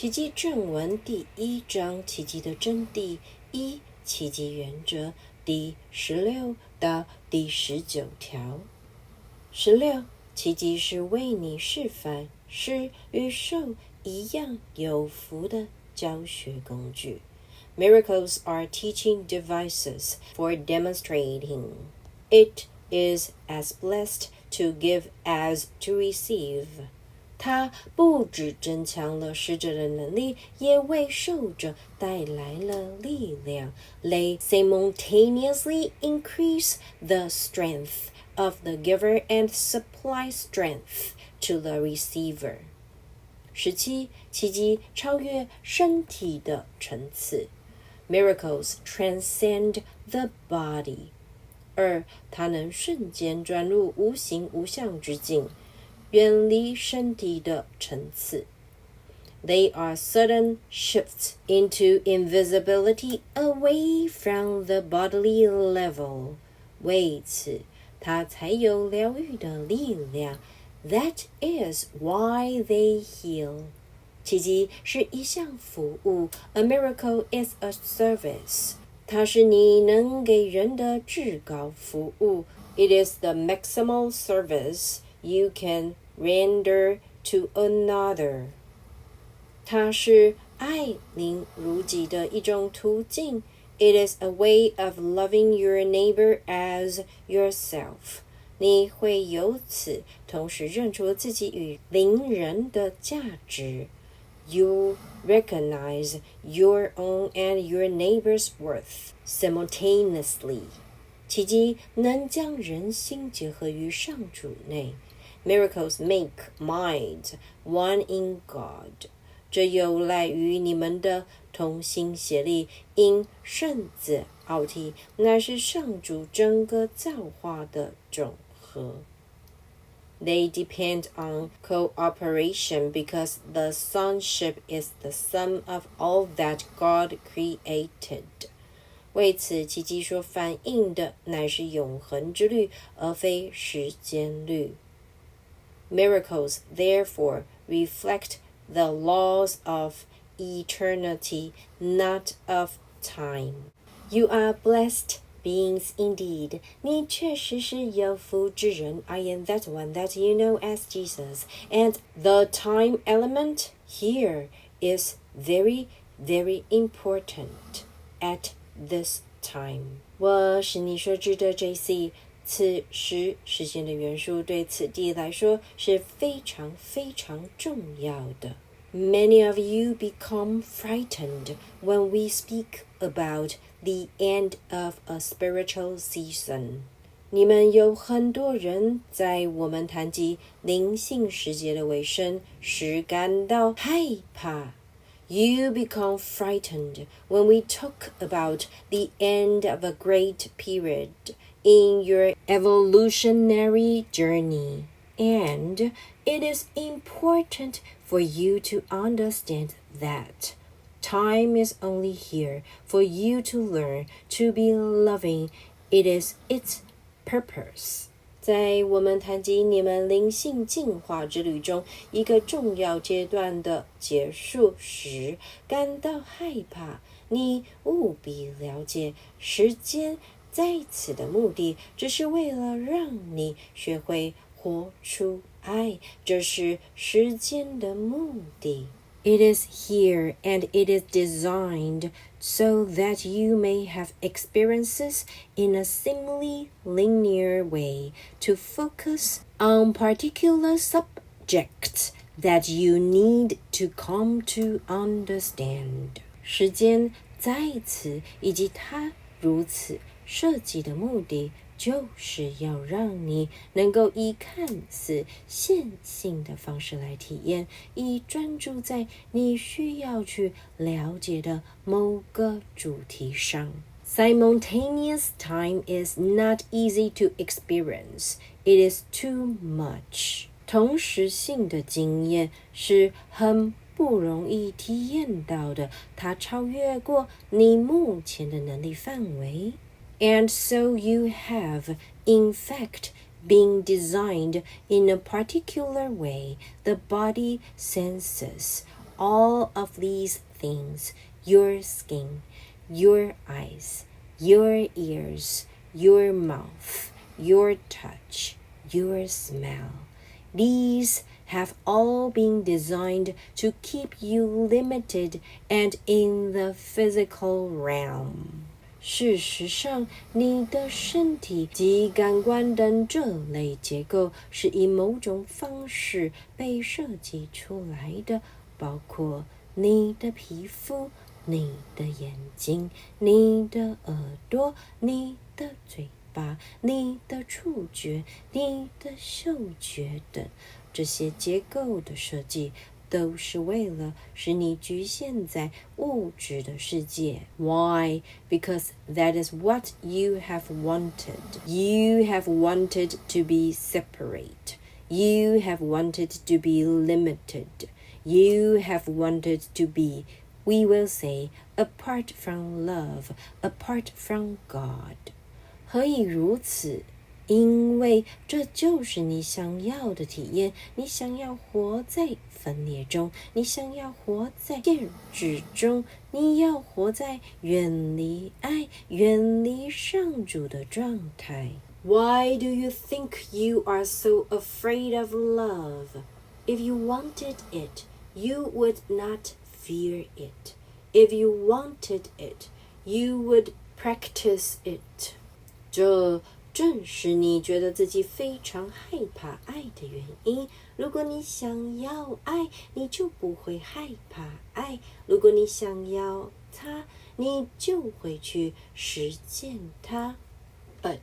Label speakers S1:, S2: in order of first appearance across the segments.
S1: 奇迹正文第1章奇迹的真谛1奇迹原则第16到第19条。16奇迹是为你示范施与受一样有福的教学工具。Miracles are teaching devices for demonstrating. It is as blessed to give as to receive. 它不只增强了施者的能力，也为受者带来了力量。They simultaneously increase the strength of the giver and supply strength to the receiver. 17奇迹超越身体的层次。Miracles transcend the body. 2它能瞬间转入无形无相之境，远离身体的层次。They are sudden shifts into invisibility away from the bodily level. 为此，它才有疗愈的力量。That is why they heal. 奇迹是一项服务。A miracle is a service. 它是你能给人的至高服务。It is the maximal service you can render to another. 它是爱邻如己的一种途径。It is a way of loving your neighbor as yourself. 你会由此同时认出自己与邻人的价值。You recognize your own and your neighbor's worth simultaneously. 奇迹能将人心结合于上主内。Miracles make minds one in God. 这有赖于你们的同心协力，因圣子奥体乃是上主整个造化的总和。They depend on cooperation because the Sonship is the sum of all that God created. 为此，奇迹所反映的乃是永恒之律，而非时间律。Miracles, therefore, reflect the laws of eternity, not of time. You are blessed beings indeed. 你确实是有福之人。I am that one that you know as Jesus. And the time element here is very, very important at this time. 我是你所知的 JC。此时时间的元素对此地来说是非常非常重要的。Many of you become frightened when we speak about the end of a spiritual season. 你们有很多人在我们谈及灵性世界的尾声时感到害怕。You become frightened when we talk about the end of a great period in your evolutionary journey. And it is important for you to understand that time is only here for you to learn to be loving. It is its purpose. 在我们谈及你们灵性进化之旅中一个重要阶段的结束时，感到害怕。你务必了解，时间在此的目的只是为了让你学会活出爱，这是时间的目的。It is here and it is designed so that you may have experiences in a seemingly linear way to focus on particular subjects that you need to come to understand. 时间在此以及它如此设计的目的就是要让你能够以看似线性的方式来体验，以专注在你需要去了解的某个主题上。Simultaneous time is not easy to experience. It is too much. 同时性的经验是很不容易体验到的，它超越过你目前的能力范围。And so you have, in fact, been designed in a particular way. The body senses all of these things, your skin, your eyes, your ears, your mouth, your touch, your smell. These have all been designed to keep you limited and in the physical realm. 事实上，你的身体及感官等这类结构是以某种方式被设计出来的，包括你的皮肤、你的眼睛、你的耳朵、你的嘴巴、你的触觉、你的嗅觉等。这些结构的设计都是为了使你局限在物质的世界。Why? Because that is what you have wanted. You have wanted to be separate. You have wanted to be limited. You have wanted to be, we will say, apart from love, apart from God. 何以如此？因为这就是你想要的体验，你想要活在分裂中，你想要活在限制中，你要活在远离爱、远离上主的状态。Why do you think you are so afraid of love? If you wanted it, you would not fear it. If you wanted it, you would practice it. 这正是你觉得自己非常害怕爱的原因。如果你想要爱，你就不会害怕爱。如果你想要它，你就会去实践它。But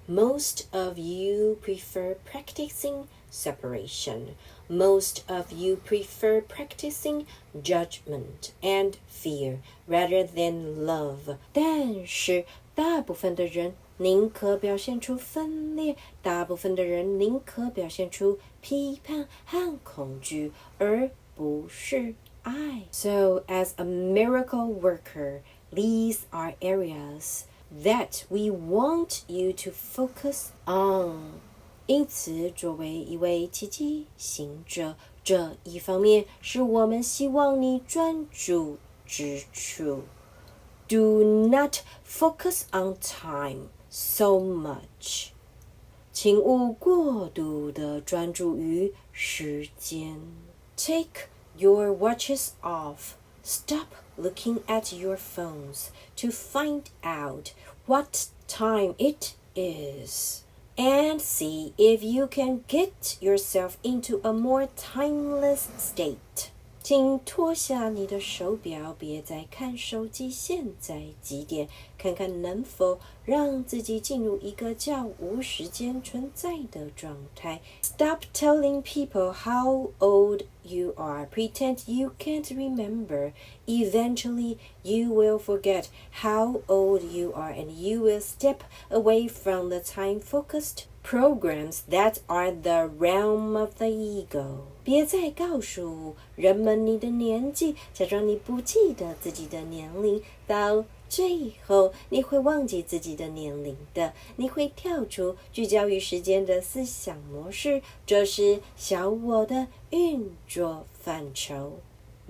S1: most of you prefer practicing separation. Most of you prefer practicing judgment and fear rather than love. 但是大部分的人宁可表现出分裂，大部分的人宁可表现出批判和恐惧，而不是爱。So, as a miracle worker, these are areas that we want you to focus on. 因此，作为一位奇迹行者，这一方面是我们希望你专注之处。Do not focus on time so much. 请勿过度的专注于时间。Take your watches off. Stop looking at your phones to find out what time it is. And see if you can get yourself into a more timeless state. 请脱下你的手表，别再看手机现在几点，看看能否让自己进入一个较无时间存在的状态。Stop telling people how old you are. Pretend you can't remember. Eventually, you will forget how old you are and you will step away from the time-focused programs that are the realm of the ego. 别再告诉人们你的年纪，假装你不记得自己的年龄，到最后你会忘记自己的年龄的，你会跳出聚焦于时间的思想模式，这是小我的运作范畴。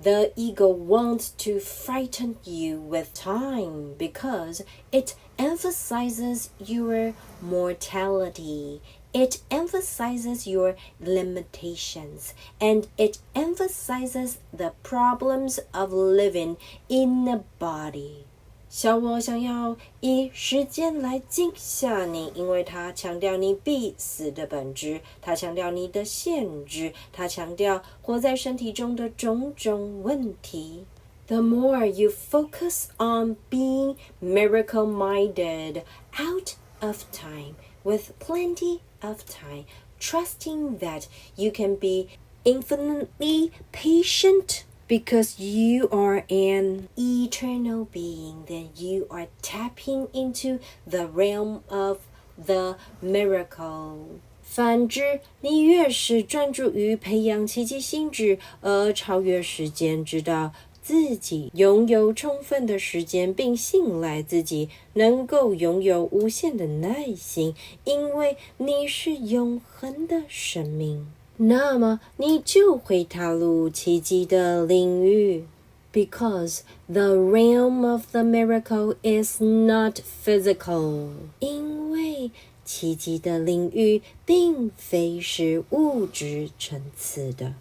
S1: The ego wants to frighten you with time because it emphasizes your mortality. It emphasizes your limitations, and it emphasizes the problems of living in a body. 小我想要以时间来惊吓你，因为它强调你必死的本质，它强调你的限制，它强调活在身体中的种种问题。The more you focus on being miracle-minded, out of time, with plenty of time, trusting that you can be infinitely patient because you are an eternal being, then you are tapping into the realm of the miracle. 反之，你越是专注于培养奇迹心智，而超越时间，知道自己拥有充分的时间，并信赖自己能够拥有无限的耐心，因为你是永恒的生命。那么你就会踏入奇迹的领域。Because the realm of the miracle is not physical. 因为奇迹的领域并非是物质层次的。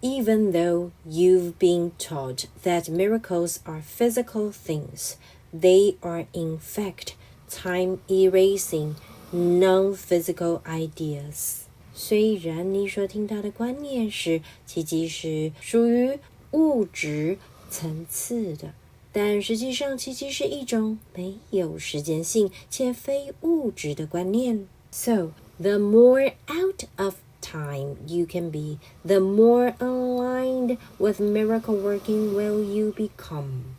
S1: Even though you've been taught that miracles are physical things, they are in fact time-erasing, non-physical ideas. 虽然你所听到的观念是奇迹是属于物质层次的，但实际上奇迹是一种没有时间性且非物质的观念。So, the more out of time you can be, the more aligned with miracle working will you become.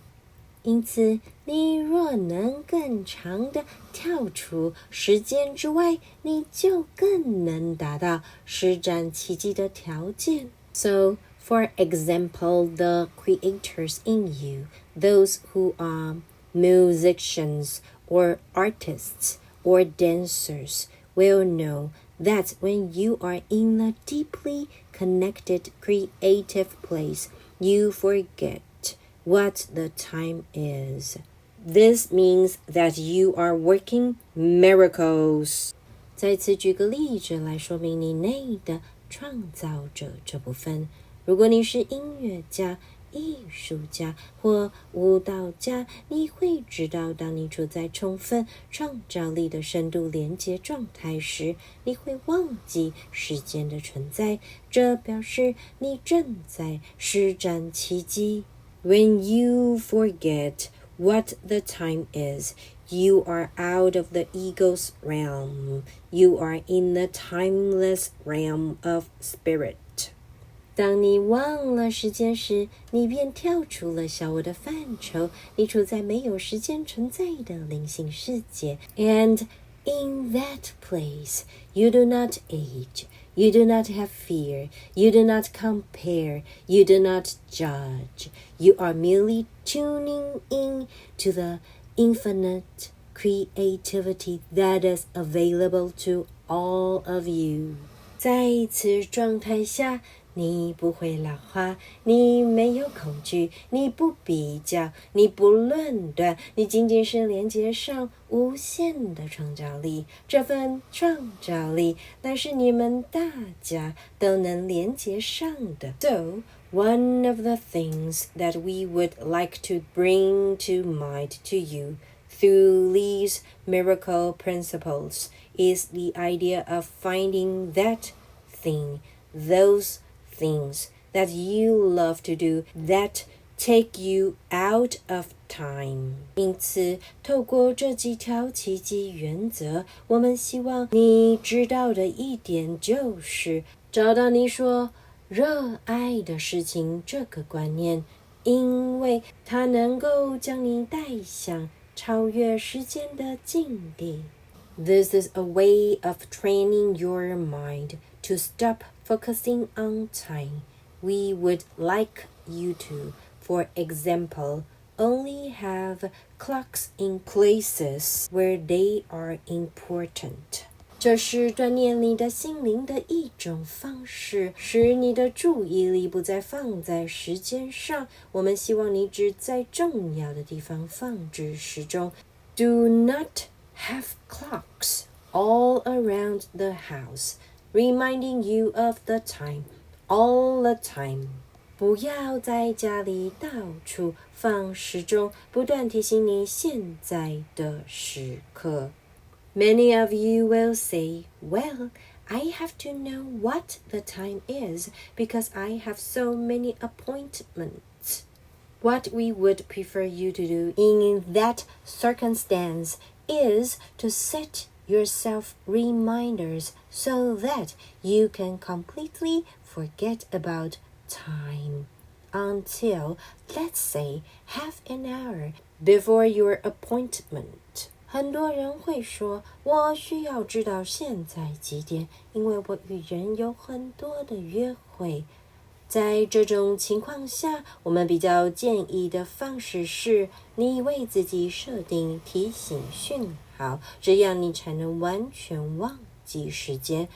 S1: 因此，你若能更长的跳出时间之外，你就更能达到施展奇迹的条件。So, for example, the creators in you, those who are musicians or artists or dancers, will know that when you are in a deeply connected creative place, you forget what the time is. This means that you are working miracles. 再次举个例子来说明你内的创造者这部分。如果你是音乐家、艺术家或舞蹈家，你会知道当你处在充分创造力的深度连接状态时，你会忘记时间的存在，这表示你正在施展奇迹。When you forget what the time is, you are out of the ego's realm. You are in the timeless realm of spirit. 当你忘了时间时，你便跳出了小我的范畴，你处在没有时间存在的灵性世界。And in that place, you do not age, you do not have fear, you do not compare, you do not judge. You are merely tuning in to the infinite creativity that is available to all of you. 在此状态下，你不会老化，你没有恐惧，你不比较，你不论断，你仅仅是连接上无限的创造力。这份创造力乃是你们大家都能连接上的。So, one of the things that we would like to bring to mind to you through these miracle principles is the idea of finding that thing, those things that you love to do that take you out of time. 因此，透过这几条奇迹原则，我们希望你知道的一点就是，找到你所热爱的事情这个观念，因为它能够将你带向超越时间的境地。This is a way of training your mind to stop focusing on time. We would like you to, for example, only have clocks in places where they are important. 这是锻炼你的心灵的一种方式，使你的注意力不再放在时间上。我们希望你只在重要的地方放置时钟。Do not have clocks all around the house, reminding you of the time, all the time. 不要在家里到处放时钟，不断提醒你现在的时刻。Many of you will say, well, I have to know what the time is because I have so many appointments. What we would prefer you to do in that circumstance is to set yourself reminders so that you can completely forget about time until, let's say, half an hour before your appointment. 很多人会说，我需要知道现在几点，因为我与人有很多的约会。在这种情况下，我们比较建议的方式是，你为自己设定提醒讯号，这样你才能完全忘记时间。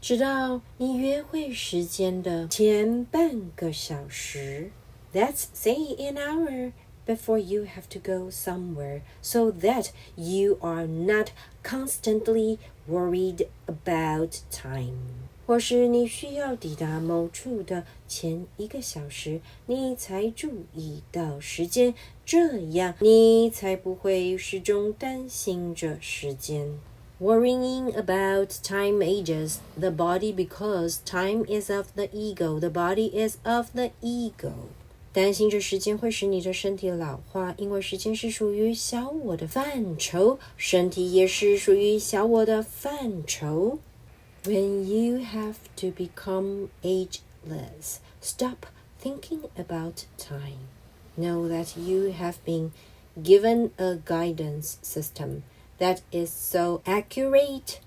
S1: 直到你约会时间的前半个小时。Let's say an hour before you have to go somewhere, so that you are not constantly worried about time. 或是你需要抵达某处的前1个小时，你才注意到时间，这样你才不会始终担心着时间。Worrying about time ages the body because time is of the ego. The body is of the ego. 担心着时间会使你的身体老化，因为时间是属于小我的范畴，身体也是属于小我的范畴。When you have to become ageless, stop thinking about time. Know that you have been given a guidance system that is so accurate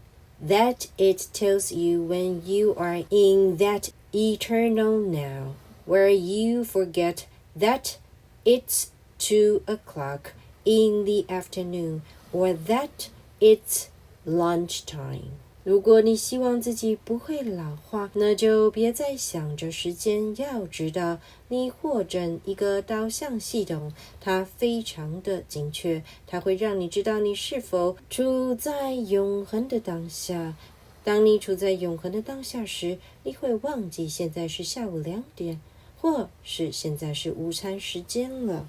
S1: that it tells you when you are in that eternal now, where you forget that it's 2 o'clock in the afternoon or that it's lunchtime. 如果你希望自己不会老化，那就别再想着时间，要知道你获证一个导向系统，它非常的精确，它会让你知道你是否处在永恒的当下。当你处在永恒的当下时，你会忘记现在是下午2点，或是现在是午餐时间了。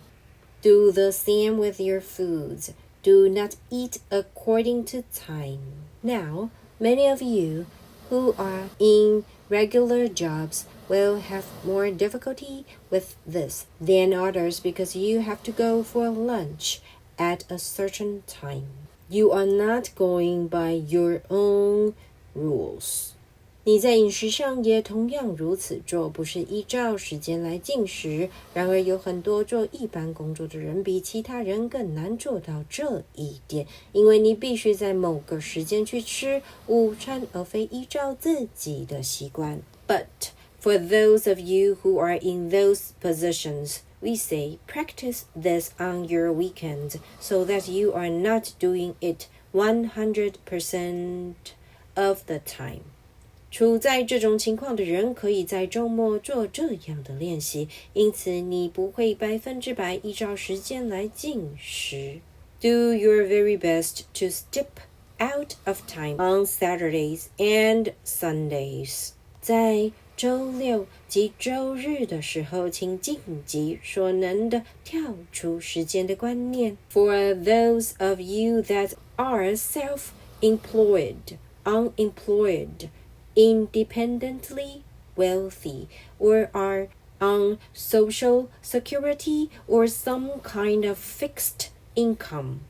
S1: Do the same with your foods. Do not eat according to time. Now, many of you who are in regular jobs will have more difficulty with this than others because you have to go for lunch at a certain time. You are not going by your own rules. 你在饮食上也同样如此做，不是依照时间来进食。然而有很多做一般工作的人比其他人更难做到这一点，因为你必须在某个时间去吃午餐，而非依照自己的习惯。But for those of you who are in those positions, we say practice this on your weekends so that you are not doing it 100% of the time. 处在这种情况的人可以在周末做这样的练习，因此你不会100%依照时间来进食。Do your very best to step out of time on Saturdays and Sundays. 在周六及周日的时候，请尽己所能的跳出时间的观念。For those of you that are self-employed, unemployed, independently wealthy, or are on social security or some kind of fixed income,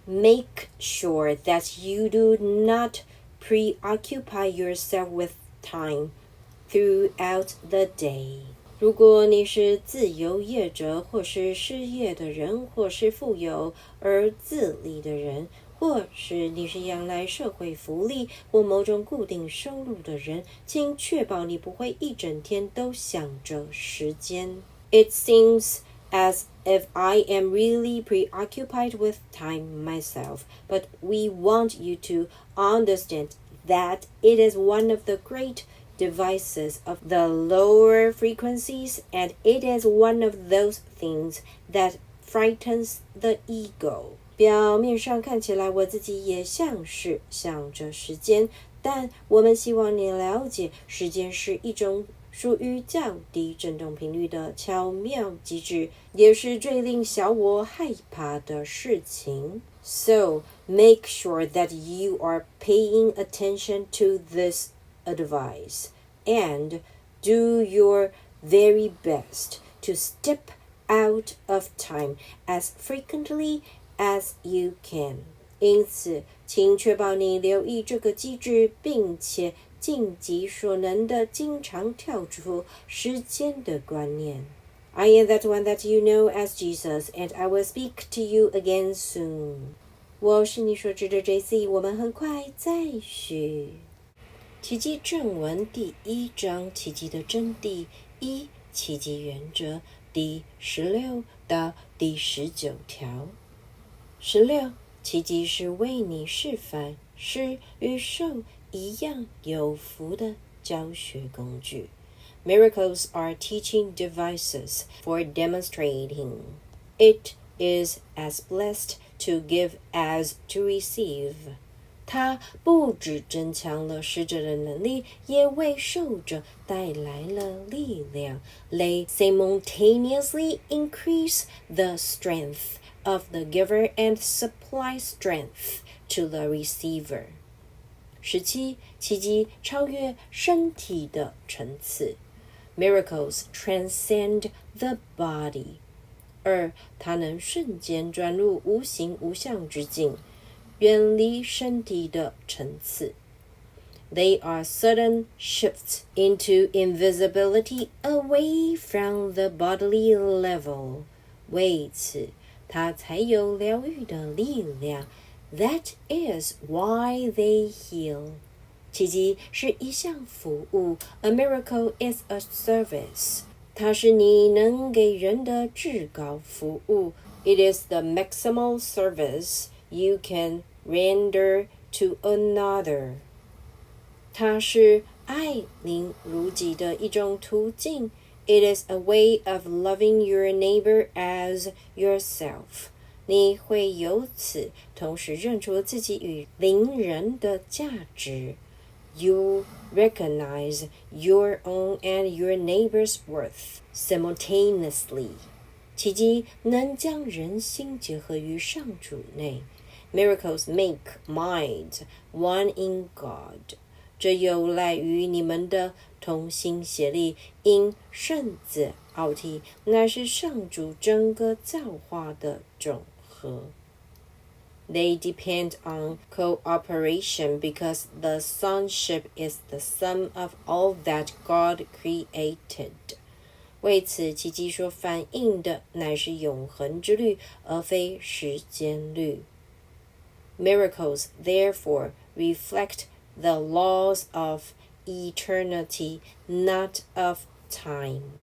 S1: make sure that you do not preoccupy yourself with time throughout the day. 如果你是自由业者，或是失业的人，或是富有而自立的人，或是你是仰赖社会福利或某种固定收入的人，请确保你不会一整天都想着时间。It seems as if I am really preoccupied with time myself, but we want you to understand that it is one of the great devices of the lower frequencies, and it is one of those things that frightens the ego. 表面上看起来我自己也像是想着时间，但我们希望你了解，时间是一种属于较低振动频率的巧妙机制，也是最令小我害怕的事情。So, make sure that you are paying attention to this advice, and do your very best to step out of time as frequently as you can. 因此，请确保你留意这个机制，并且尽己所能的经常跳出时间的观念。I am that one that you know as Jesus, and I will speak to you again soon. 我是你所知的 JC， 我们很快再续。奇迹正文第1章，奇迹的真谛1，奇迹原则第16到第19条。16，奇迹是为你示范，施与受一样有福的教学工具。Miracles are teaching devices for demonstrating. It is as blessed to give as to receive. 它不只增强了施者的能力，也为受者带来了力量。They simultaneously increase the strength of the giver and supply strength to the receiver. 17. 奇迹超越身体的层次。Miracles transcend the body. 2. 它能瞬间转入无形无相之境，远离身体的层次。They are sudden shifts into invisibility away from the bodily level. 为此，它才有疗愈的力量。That is why they heal. 奇迹是一项服务。A miracle is a service. 它是你能给人的至高服务。It is the maximal service you can render to another. 它是爱邻如己的一种途径。It is a way of loving your neighbor as yourself. 你会由此同时认出自己与邻人的价值。You recognize your own and your neighbor's worth simultaneously. 奇迹能将人心结合于上主内。Miracles make minds one in God. 这有赖于你们的同心协力，因圣子奥体乃是上主整个造化的总和。They depend on cooperation because the Sonship is the sum of all that God created. 为此，奇迹所反映的乃是永恒之律，而非时间律。Miracles, therefore, reflect the laws of eternity, not of time.